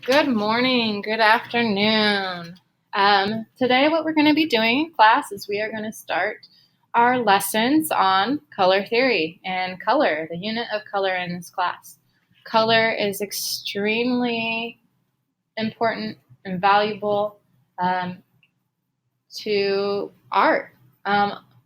Good morning, good afternoon. Today what we're going to be doing in class is we are going to start our lessons on color theory and color, the unit of color in this class. Color is extremely important and valuable to art.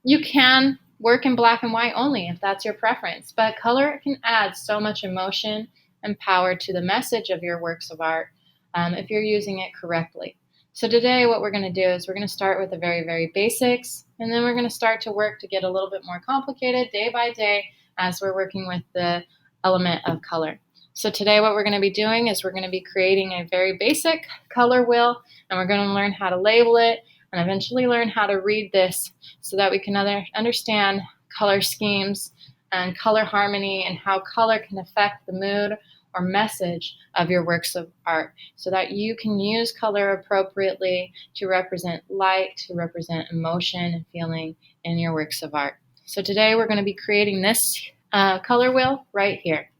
You can work in black and white only if that's your preference, but color can add so much emotion and power to the message of your works of art if you're using it correctly. So today what we're going to do is we're going to start with the very, very basics, and then we're going to start to work to get a little bit more complicated day by day as we're working with the element of color. So today what we're going to be doing is we're going to be creating a very basic color wheel, and we're going to learn how to label it and eventually learn how to read this so that we can understand color schemes and color harmony and how color can affect the mood or message of your works of art so that you can use color appropriately to represent light, to represent emotion and feeling in your works of art. So today we're going to be creating this color wheel right here.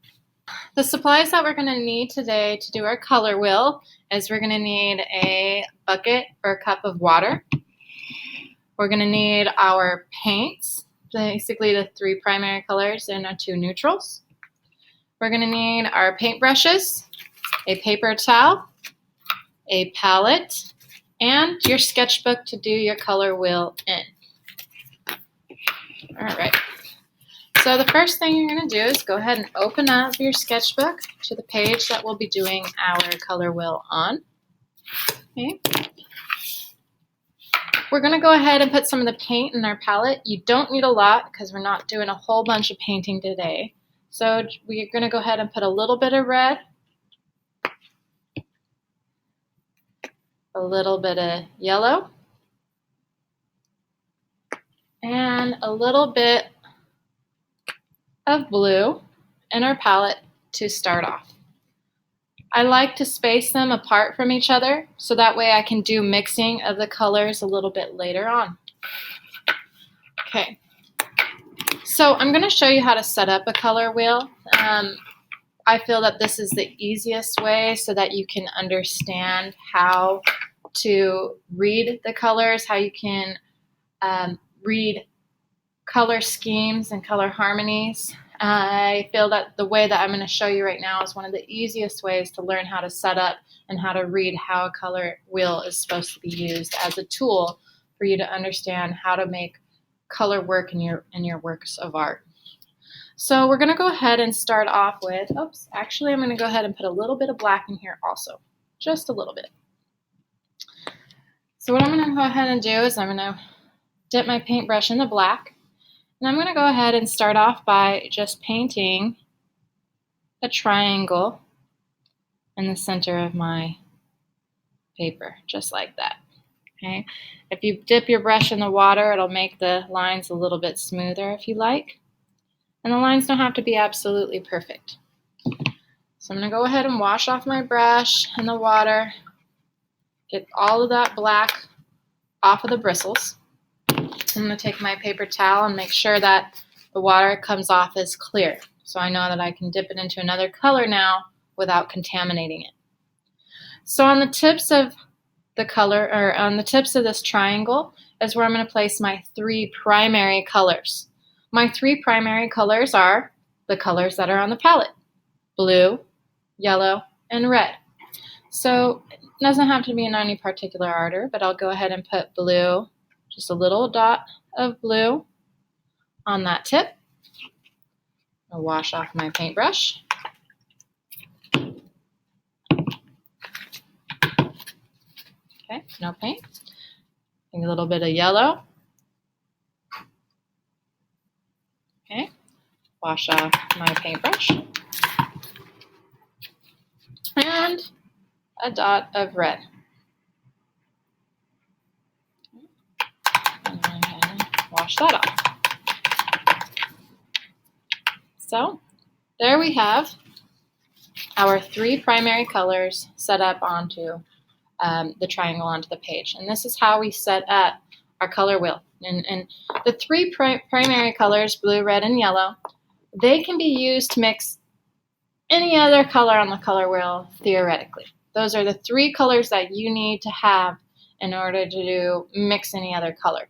The supplies that we're going to need today to do our color wheel is we're going to need a bucket or a cup of water. We're going to need our paints, basically the 3 primary colors and our 2 neutrals. We're going to need our paintbrushes, a paper towel, a palette, and your sketchbook to do your color wheel in. All right. So the first thing you're going to do is go ahead and open up your sketchbook to the page that we'll be doing our color wheel on. Okay. We're going to go ahead and put some of the paint in our palette. You don't need a lot because we're not doing a whole bunch of painting today. So we're going to go ahead and put a little bit of red, a little bit of yellow, and a little bit of blue in our palette to start off. I like to space them apart from each other so that way I can do mixing of the colors a little bit later on. Okay, so I'm going to show you how to set up a color wheel. I feel that this is the easiest way so that you can understand how to read the colors, how you can read color schemes and color harmonies. I feel that the way that I'm going to show you right now is one of the easiest ways to learn how to set up and how to read how a color wheel is supposed to be used as a tool for you to understand how to make color work in your works of art. So we're going to go ahead and start off with, actually I'm going to go ahead and put a little bit of black in here also, just a little bit. So what I'm going to go ahead and do is I'm going to dip my paintbrush in the black. And I'm going to go ahead and start off by just painting a triangle in the center of my paper, just like that. Okay. If you dip your brush in the water, it'll make the lines a little bit smoother if you like. And the lines don't have to be absolutely perfect. So I'm going to go ahead and wash off my brush in the water, get all of that black off of the bristles. I'm going to take my paper towel and make sure that the water comes off as clear. So I know that I can dip it into another color now without contaminating it. So on the tips of the color, or on the tips of this triangle, is where I'm going to place my 3 primary colors. My 3 primary colors are the colors that are on the palette: blue, yellow, and red. So it doesn't have to be in any particular order, but I'll go ahead and put blue, just a little dot of blue on that tip. I'll wash off my paintbrush. Okay, no paint. A little bit of yellow. Okay, wash off my paintbrush. And a dot of red. And wash that off. So there we have our 3 primary colors set up onto the triangle onto the page. And this is how we set up our color wheel. And the 3 primary colors, blue, red, and yellow, they can be used to mix any other color on the color wheel theoretically. Those are the 3 colors that you need to have in order to mix any other color,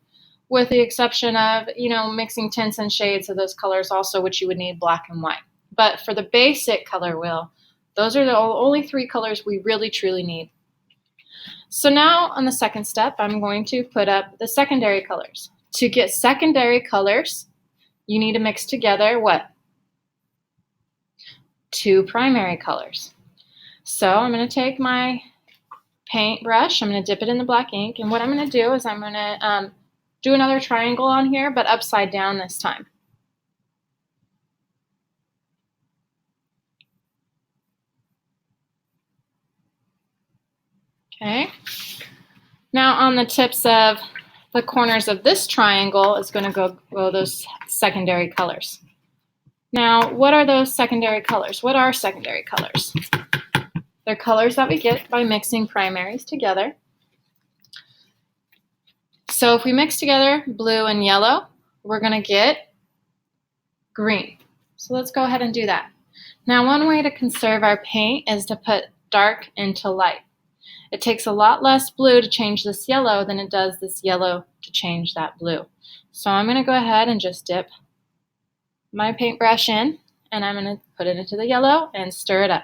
with the exception of, mixing tints and shades of those colors also, which you would need black and white. But for the basic color wheel, those are the only 3 colors we really truly need. So now on the second step, I'm going to put up the secondary colors. To get secondary colors, you need to mix together what? 2 primary colors. So I'm going to take my paintbrush, I'm going to dip it in the black ink, and what I'm going to do is I'm going to do another triangle on here, but upside down this time. Okay. Now on the tips of the corners of this triangle is going to go those secondary colors. Now, what are those secondary colors? What are secondary colors? They're colors that we get by mixing primaries together. So if we mix together blue and yellow, we're going to get green. So let's go ahead and do that. Now, one way to conserve our paint is to put dark into light. It takes a lot less blue to change this yellow than it does this yellow to change that blue. So I'm going to go ahead and just dip my paintbrush in, and I'm going to put it into the yellow and stir it up.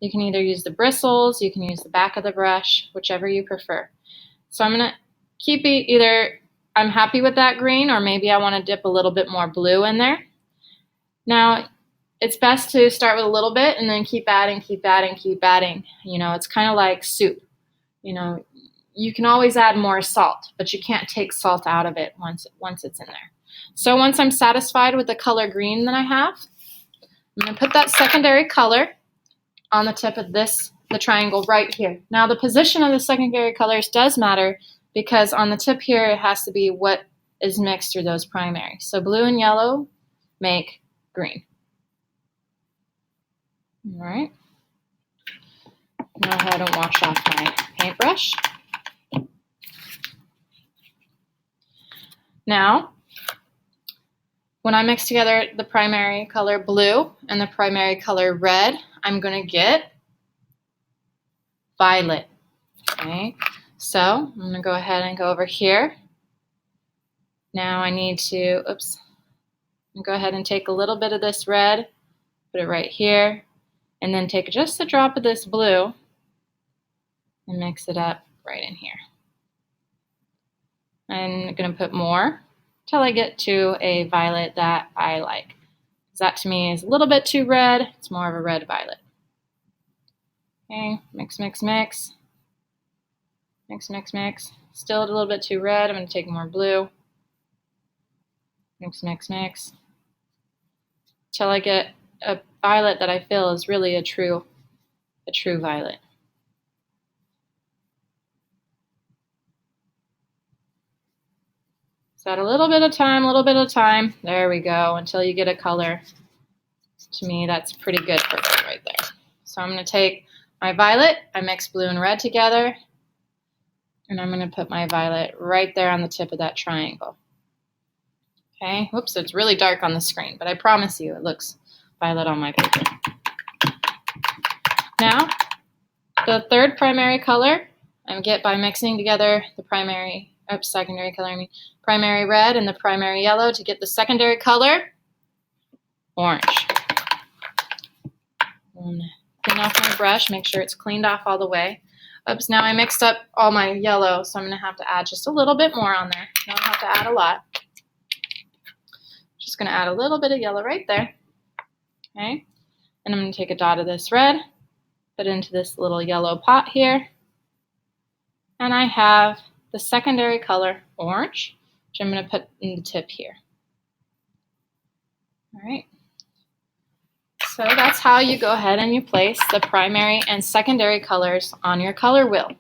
You can either use the bristles, you can use the back of the brush, whichever you prefer. So I'm going to keep it either I'm happy with that green, or maybe I want to dip a little bit more blue in there. Now, it's best to start with a little bit and then keep adding, keep adding, keep adding. It's kind of like soup. You can always add more salt, but you can't take salt out of it once it's in there. So once I'm satisfied with the color green that I have, I'm going to put that secondary color on the tip of the triangle right here. Now the position of the secondary colors does matter, because on the tip here it has to be what is mixed through those primaries. So blue and yellow make green. All right. Go ahead and wash off my paintbrush. Now, when I mix together the primary color blue and the primary color red, I'm going to get violet. Okay, so I'm going to go ahead and go over here. Now I need to, go ahead and take a little bit of this red, put it right here, and then take just a drop of this blue and mix it up right in here. I'm going to put more till I get to a violet that I like. That to me is a little bit too red. It's more of a red violet. Okay, mix, mix, mix. Mix, mix, mix. Still a little bit too red. I'm going to take more blue. Mix, mix, mix. Till I get a violet that I feel is really a true violet. So add a little bit of time. There we go, until you get a color. To me, that's pretty good for it right there. So I'm going to take my violet, I mix blue and red together, and I'm going to put my violet right there on the tip of that triangle. Okay, whoops, it's really dark on the screen, but I promise you it looks violet on my paper. Now, the third primary color I get by mixing together the secondary color, primary red and the primary yellow to get the secondary color, orange. Clean off my brush, make sure it's cleaned off all the way. Oops, now I mixed up all my yellow, so I'm going to have to add just a little bit more on there. I don't have to add a lot. Just going to add a little bit of yellow right there. Okay, and I'm going to take a dot of this red, put it into this little yellow pot here, and I have the secondary color, orange, which I'm going to put in the tip here. All right. So that's how you go ahead and you place the primary and secondary colors on your color wheel.